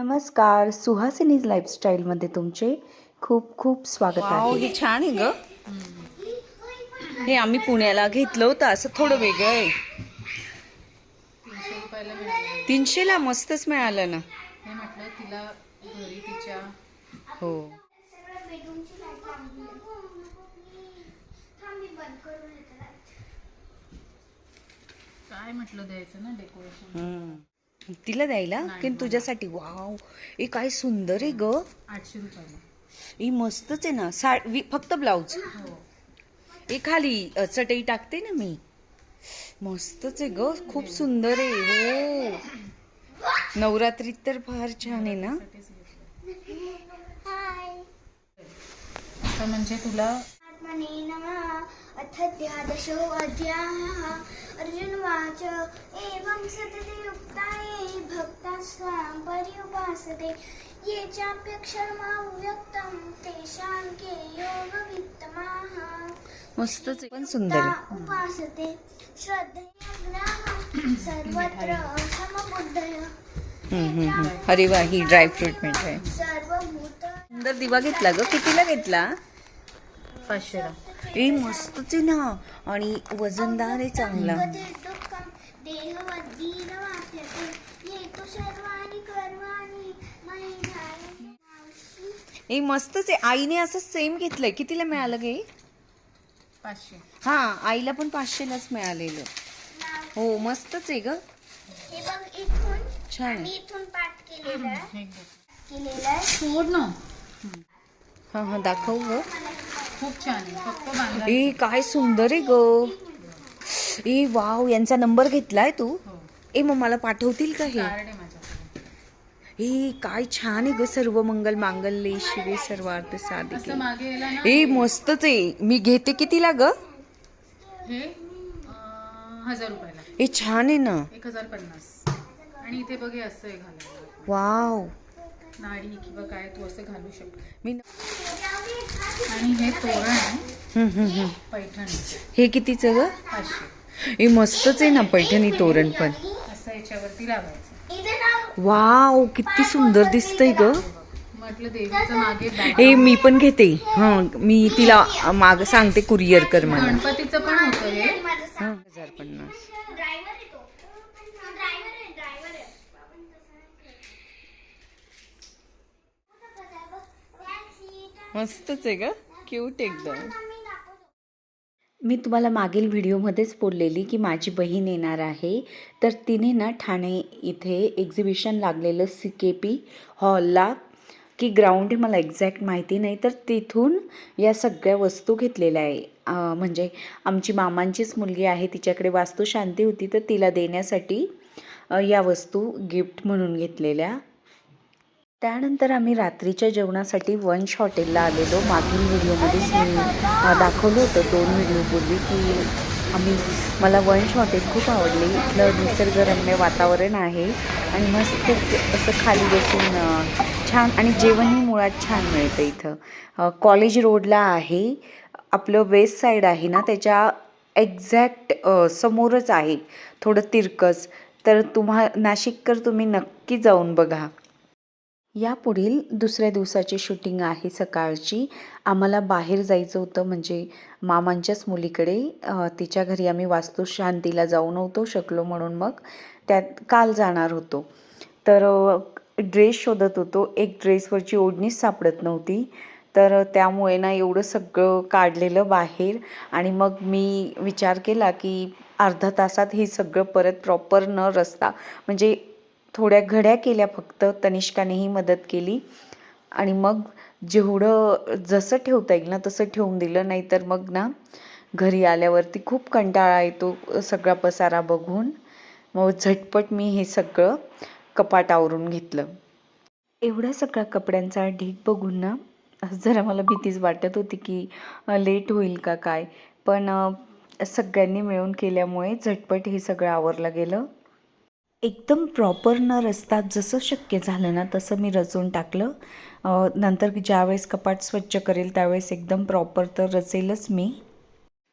नमस्कार, सुहासिनीज लाईफस्टाईलमध्ये तुमचे खूप खूप स्वागत आहे. हे छान आहे ग. हे आम्ही पुण्याला घेतलं होतं, असं थोडं वेगळं आहे. 300ला मस्तच मिळालं ना. हे म्हटलं तिला घरी तिच्या हो काय म्हटलं द्यायचं ना डेकोरेशन. तिला द्यायला की तुझ्यासाठी. वाव, हे काय सुंदर आहे ग. 800 रुपयाला. ही मस्तच आहे ना. फक्त ब्लाऊज. हो. हे खाली चटई टाकते ना मी. मस्तच आहे ग, खूप सुंदर आहे. हो, नवरात्रीत तर फार छान आहे ना. असं म्हणजे तुला अथ द्वादशोऽध्यायः अर्जुनवाच एवं सतते युक्ताये भक्ताः स्वां पर्युपासते ये चाप्यक्षरमव्यक्तं तेषां के योगवित्तमाः मस्तच आहे, पण सुंदर आहे. उपासते श्रद्धया सर्वत्र समबुद्धय अरे वा, ही ड्रायफ्रूट मिळत आहे. सर्वभूत सुंदर दिवा घेतला ग. कितीला घेतला? 500ला. ए मस्तच आहे ना, आणि वजनदार आहे चांगला. दुःखं देहवद्दीन वाप्यते ये तु सर्वाणि कर्माणि मयि ध्यायन्ति. ए मस्तच आहे. आईने असं सेम घेतलंय. कितीला मिळालं गे? 500. हा, आईला पण 500लाच मिळालेलं. हो, मस्तच आहे ग. हे बघ इथून छान आणि आहे. इथून पाठ केलेलं आहे. हे घे. केलेलं आहे. सोड ना. हा हा, दाखव ग. खूप छान आहे. फक्त बांधा. ए काय सुंदर आहे ग. ए वाव, यांचा नंबर घेतलाय तू? हो. ए मग मला पाठवतील का हे? कार्ड आहे माझ्याकडे. ए काय छान आहे ग. सर्व मंगल मांगल्ये शिवे सर्वार्थ साधिके. असं मागे यायला ना. ए मस्तच आहे. मी घेते. कितीला ग? हे 1000 रुपयाला. ए छान आहे ना. 1050. आणि इथे बघ, हे असं आहे घालायला. वाव. नाडी किंवा काय तू असं घालू शकतो. मी आणि हे तोरण आहे पैठणी. हे कितीचं ग? 500. हे मस्तच आहे ना, पैठणी तोरण पण. असं याच्यावरती लावायचं. इथं ना वाव, किती सुंदर दिसतंय ग. म्हटलं देवीचं मागे ए मी पण घेते. हा, मी तिला माग सांगते कुरिअर कर मला. गणपतीचं पण होतं हे. 1050. ड्रायव्हर आहे तो. ड्रायव्हर आहे. मस्तच आहे ग, क्यूट एकदम. मी तुम्हाला मागील व्हिडिओमध्येच बोललेली की माझी बहीण येणार आहे, तर तिने ना ठाणे इथे एक्झिबिशन लागलेलं CKP हॉलला की ग्राउंड मला एक्झॅक्ट माहिती नाही, तर तिथून या सगळ्या वस्तू घेतलेल्या आहे. म्हणजे आमची मामांचीच मुलगी आहे, तिच्याकडे वास्तुशांती होती, तर तिला देण्यासाठी या वस्तू गिफ्ट म्हणून घेतलेल्या. त्यानंतर आम्ही रात्रीच्या जेवणासाठी वंश हॉटेलला आलेलो. मागील व्हिडिओमध्येच मी दाखवलं होतं 2 व्हिडिओपूर्वी की मला वंश हॉटेल खूप आवडले. इथलं निसर्गरम्य वातावरण आहे आणि मस्त असं खाली बसून छान, आणि जेवणही मुळात छान मिळतं इथं. कॉलेज रोडला आहे. आपलं वेस्ट साईड आहे ना, त्याच्या एक्झॅक्ट समोरच आहे, थोडं तिरकस. तर नाशिककर तुम्ही नक्की जाऊन बघा. यापुढील दुसऱ्या दिवसाची शूटिंग आहे सकाळची. आम्हाला बाहेर जायचं होतं, म्हणजे मामांच्याच मुलीकडे. तिच्या घरी आम्ही वास्तुशांतीला जाऊ नव्हतो शकलो, म्हणून मग त्यात काल जाणार होतो. तर ड्रेस शोधत होतो. एक ड्रेसवरची ओढणीच सापडत नव्हती, तर त्यामुळे ना एवढं सगळं काढलेलं बाहेर. आणि मग मी विचार केला की अर्धा तासात हे सगळं परत प्रॉपर न रचता, म्हणजे थोड्या घड्या केल्या फक्त, तनिष्कानेही मदत केली. आणि मग जेवढं जसं ठेवता येईल ना तसं ठेवून दिलं. नाहीतर मग ना घरी आल्यावरती खूप कंटाळा येतो सगळा पसारा बघून. मग झटपट मी हे सगळं कपाट आवरून घेतलं. एवढ्या सगळ्या कपड्यांचा ढीग बघून ना जरा मला भीतीच वाटत होती की लेट होईल का काय, पण सगळ्यांनी मिळून केल्यामुळे झटपट हे सगळं आवरलं गेलं. एकदम प्रॉपर न रचता जसं शक्य झालं ना तसं मी रचून टाकलं. नंतर ज्यावेळेस कपाट स्वच्छ करेल त्यावेळेस एकदम प्रॉपर तर रचेलच मी.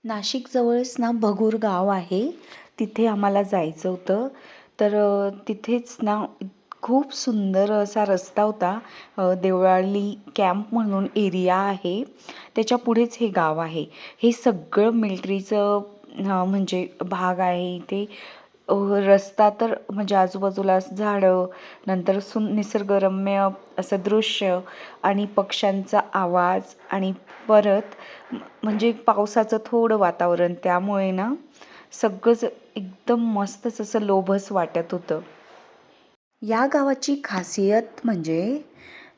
नाशिकजवळच ना भगूर गाव आहे, तिथे आम्हाला जायचं होतं. तर तिथेच ना खूप सुंदर असा रस्ता होता. देवळाली कॅम्प म्हणून एरिया आहे, त्याच्या पुढेच हे गाव आहे. हे सगळं मिलिटरीचं म्हणजे भाग आहे इथे. रस्ता तर म्हणजे आजूबाजूला झाडं, नंतर निसर्गरम्य असं दृश्य आणि पक्ष्यांचा आवाज आणि परत म्हणजे पावसाचं थोडं वातावरण, त्यामुळे ना सगळंच एकदम मस्तच असं लोभस वाटत होतं. या गावाची खासियत म्हणजे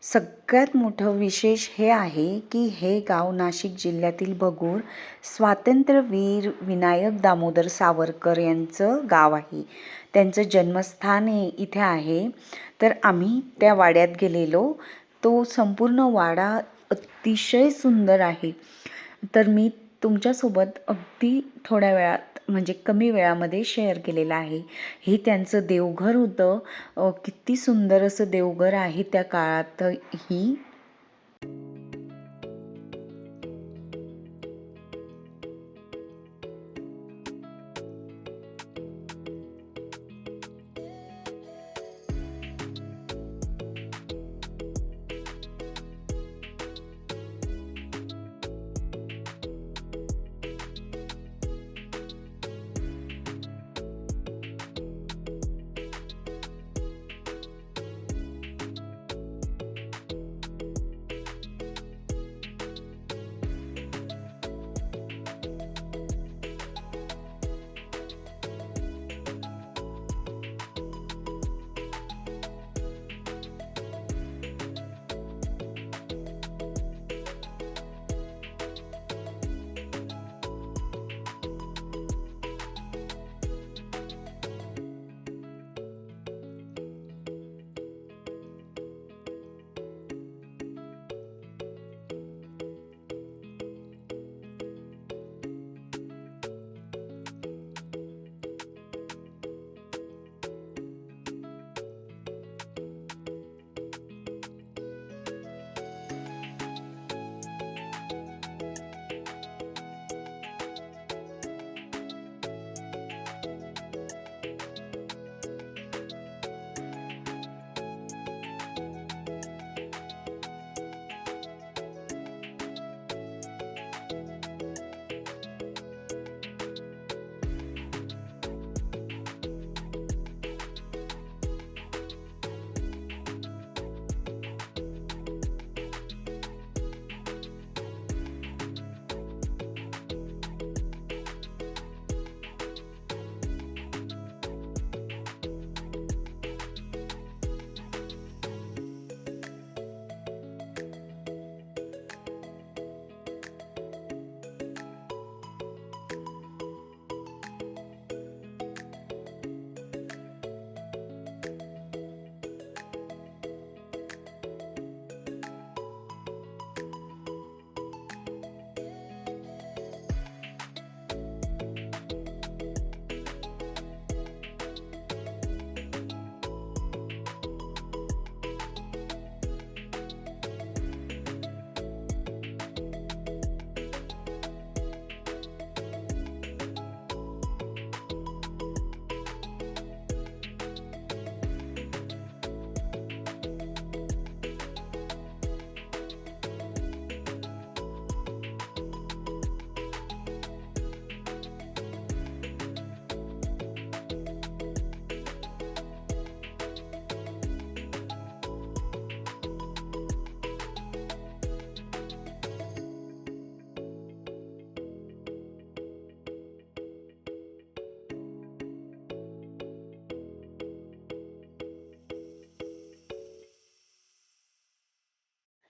सगळ्यात मोठं विशेष हे आहे की हे गाव नाशिक जिल्ह्यातील भगूर स्वातंत्र्यवीर विनायक दामोदर सावरकर यांचं गाव आहे. त्यांचं जन्मस्थान हे इथे आहे. तर आम्ही त्या वाड्यात गेलेलो. तो संपूर्ण वाडा अतिशय सुंदर आहे. तर मी तुमच्यासोबत अगदी थोड्या वेळात म्हणजे कमी वेळामध्ये शेअर केलेलं आहे. हे त्यांचं देवघर होतं. किती सुंदर असं देवघर आहे त्या काळातही.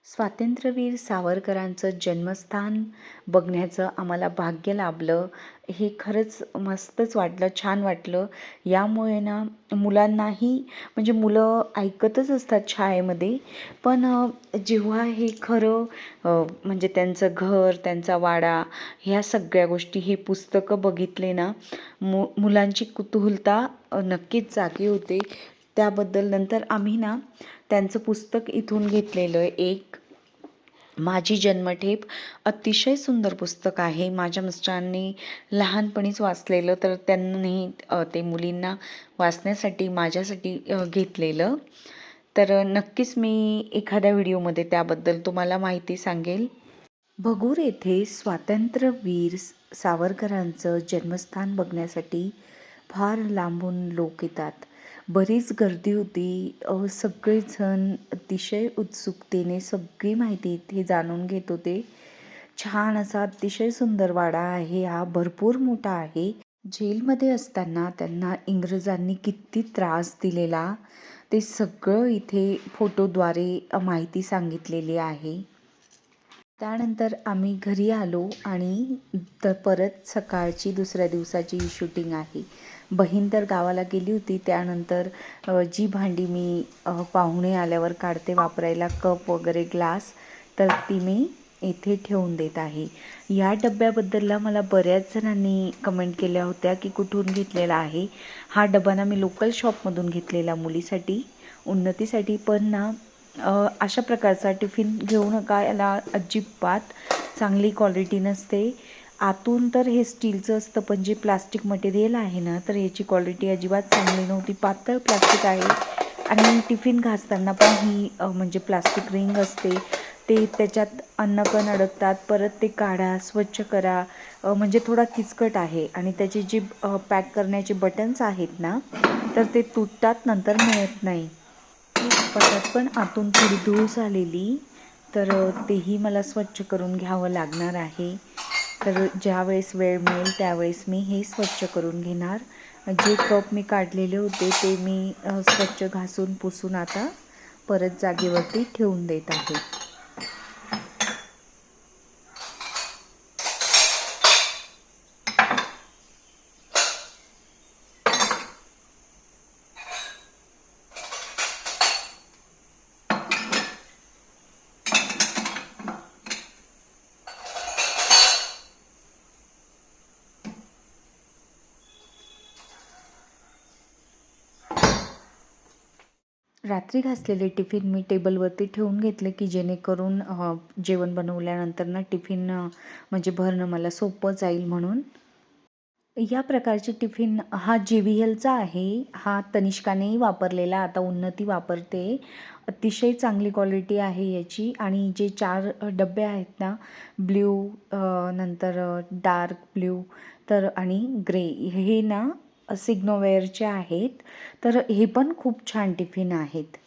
स्वातंत्र्यवीर सावरकरांचं जन्मस्थान बघण्याचं आम्हाला भाग्य लाभलं. हे खरंच मस्तच वाटलं, छान वाटलं. यामुळे ना मुलांनाही म्हणजे मुलं ऐकतच असतात शाळेमध्ये, पण जेव्हा हे खरं म्हणजे त्यांचं घर, त्यांचा वाडा, ह्या सगळ्या गोष्टी, हे पुस्तकं बघितले ना मुलांची कुतूहलता नक्कीच जागी होते. त्याबद्दल नंतर आम्ही ना त्यांचं पुस्तक इथून घेतलेलं एक माझी जन्मठेप. अतिशय सुंदर पुस्तक आहे. माझ्या मिस्टरांनी लहानपणीच वाचलेलं, तर त्यांनी ते मुलींना वाचण्यासाठी माझ्यासाठी घेतलेलं. तर नक्कीच मी एखाद्या व्हिडिओमध्ये त्याबद्दल तुम्हाला माहिती सांगेल. भगूर येथे स्वातंत्र्यवीर सावरकरांचं जन्मस्थान बघण्यासाठी फार लांबून लोक येतात. बरीच गर्दी होती. सगळेजण अतिशय उत्सुकतेने सगळी माहिती इथे जाणून घेत होते. छान असा अतिशय सुंदर वाडा आहे हा, भरपूर मोठा आहे. जेलमध्ये असताना त्यांना इंग्रजांनी किती त्रास दिलेला ते सगळं इथे फोटोद्वारे माहिती सांगितलेली आहे. त्यानंतर आम्ही घरी आलो आणि परत सकाळची दुसऱ्या दिवसाची शूटिंग आहे. बहीण तर गावाला गेली होती. त्यानंतर जी भांडी मी पाहुणे आल्यावर काढते वापरायला, कप वगैरे ग्लास, तर ती मी इथे ठेवून देत आहे. या डब्याबद्दलला मला बऱ्याच जणांनी कमेंट केल्या होत्या की कुठून घेतलेला आहे. हा डबा ना मी लोकल शॉपमधून घेतलेला मुलीसाठी, उन्नतीसाठी. पण ना अशा प्रकारचा टिफिन घेऊ नका, याला अजिबात चांगली क्वालिटी नसते. आतून तर हे स्टीलचं असतं, पण जे प्लास्टिक मटेरियल आहे ना, तर याची क्वालिटी अजिबात चांगली नव्हती. पातळ प्लास्टिक आहे आणि टिफिन घासताना पण ही म्हणजे प्लास्टिक रिंग असते, ते त्याच्यात अन्नकण अडकतात. परत ते काढा, स्वच्छ करा, म्हणजे थोडा किचकट आहे. आणि त्याचे जे पॅक करण्याचे बटन्स आहेत ना, तर ते तुटतात, नंतर मिळत नाही. पटात पण आतून थोडी धूळ झालेली, तर तेही मला स्वच्छ करून घ्यावं लागणार आहे. तर ज्यावेळेस वेळ मिळेल त्यावेळेस मी हे स्वच्छ करून घेणार. जे कप मी काढलेले होते ते मी स्वच्छ घासून पुसून आता परत जागेवरती ठेवून देत आहे. रात्री घासलेले टिफिन मी टेबलवरती ठेवून घेतले की जेणेकरून जेवण बनवल्यानंतर ना टिफिन म्हणजे भरणं मला सोपं जाईल म्हणून. या प्रकारचे टिफिन हा JVLचा आहे. हा तनिष्कानेही वापरलेला, आता उन्नती वापरते. अतिशय चांगली क्वालिटी आहे याची. आणि जे 4 डबे आहेत ना, ब्ल्यू, नंतर डार्क ब्ल्यू, तर आणि ग्रे, हे ना सिग्नोवेअरचे आहेत. तर हे पण खूप छान टिफिन आहेत.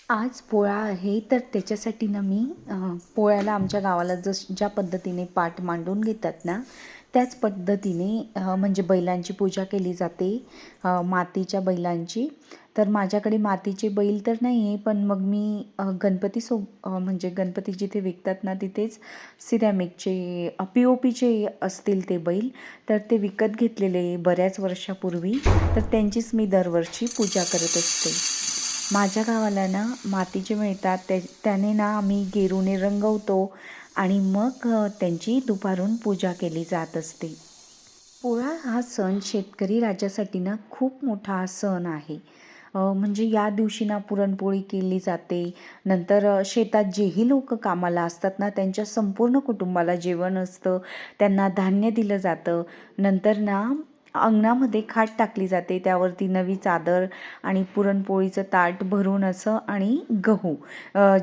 आज पोळा आहे, तर त्याच्यासाठी ना मी पोळ्याला आमच्या गावाला ज्या पद्धतीने पाट मांडून घेतात ना, त्याच पद्धतीने म्हणजे बैलांची पूजा केली जाते, मातीच्या बैलांची. तर माझ्याकडे मातीचे बैल तर नाही आहे, पण मग मी म्हणजे गणपती जिथे विकतात ना, तिथेच सिरॅमिकचे POPचे असतील ते बैल, तर ते विकत घेतलेले बऱ्याच वर्षापूर्वी. तर त्यांचीच मी दरवर्षी पूजा करत असते. माझ्या गावाला ना मातीचे मिळतात, त्याने ना आम्ही गेरूने रंगवतो आणि मग त्यांची दुपारून पूजा केली जात असते. पोळा हा सण शेतकरी राजासाठी ना खूप मोठा हा सण आहे. म्हणजे या दिवशी ना पुरणपोळी केली जाते. नंतर शेतात जेही लोक कामाला असतात ना, त्यांच्या संपूर्ण कुटुंबाला जेवण असतं, त्यांना धान्य दिलं जातं. नंतर ना अंगणामध्ये खाट टाकली जाते, त्यावरती नवी चादर आणि पुरणपोळीचं ताट भरून असं, आणि गहू,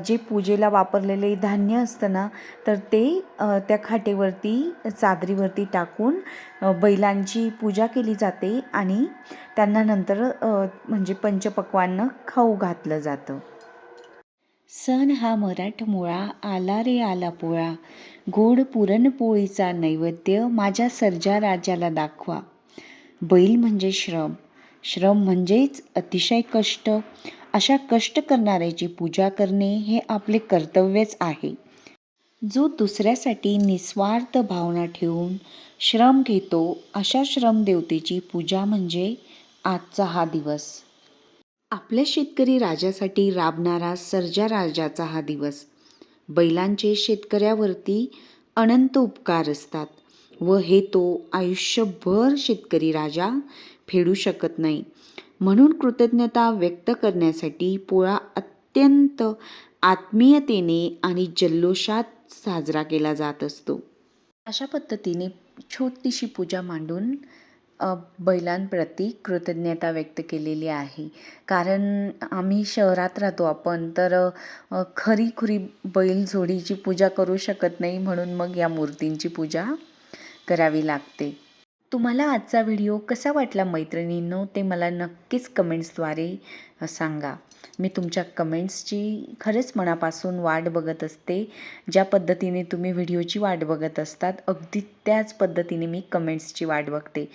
जे पूजेला वापरलेले धान्य असतं ना, तर ते त्या खाटेवरती, चादरीवरती टाकून बैलांची पूजा केली जाते आणि त्यांना नंतर म्हणजे पंचपक्वान्न खाऊ घातलं जातं. सण हा मराठमोळा, आला रे आला पोळा, गोड पुरणपोळीचा नैवेद्य माझ्या सर्जा राजाला दाखवा. बैल म्हणजे श्रम, श्रम म्हणजेच अतिशय कष्ट. अशा कष्ट करणाऱ्याची पूजा करणे हे आपले कर्तव्यच आहे. जो दुसऱ्यासाठी निस्वार्थ भावना ठेवून श्रम घेतो, अशा श्रमदेवतेची पूजा म्हणजे आजचा हा दिवस. आपल्या शेतकरी राजासाठी राबणारा सर्जा राजाचा हा दिवस. बैलांचे शेतकऱ्यावरती अनंत उपकार असतात व हे तो आयुष्यभर शेतकरी राजा फेडू शकत नाही. म्हणून कृतज्ञता व्यक्त करण्यासाठी पोळा अत्यंत आत्मीयतेने आणि जल्लोषात साजरा केला जात असतो. अशा पद्धतीने छोटीशी पूजा मांडून बैलांप्रती कृतज्ञता व्यक्त केलेली आहे. कारण आम्ही शहरात राहतो आपण, तर खरी-खुरी बैलजोडीची पूजा करू शकत नाही, म्हणून मग या मूर्तींची पूजा करावी लागते. तुम्हाला आजचा व्हिडिओ कसा वाटला मैत्रिणींनो, ते मला नक्कीच कमेंट्सद्वारे सांगा. मी तुमच्या कमेंट्सची खरंच मनापासून वाट बघत असते. ज्या पद्धतीने तुम्ही व्हिडिओची वाट बघत असतात, अगदी त्याच पद्धतीने मी कमेंट्सची वाट बघते.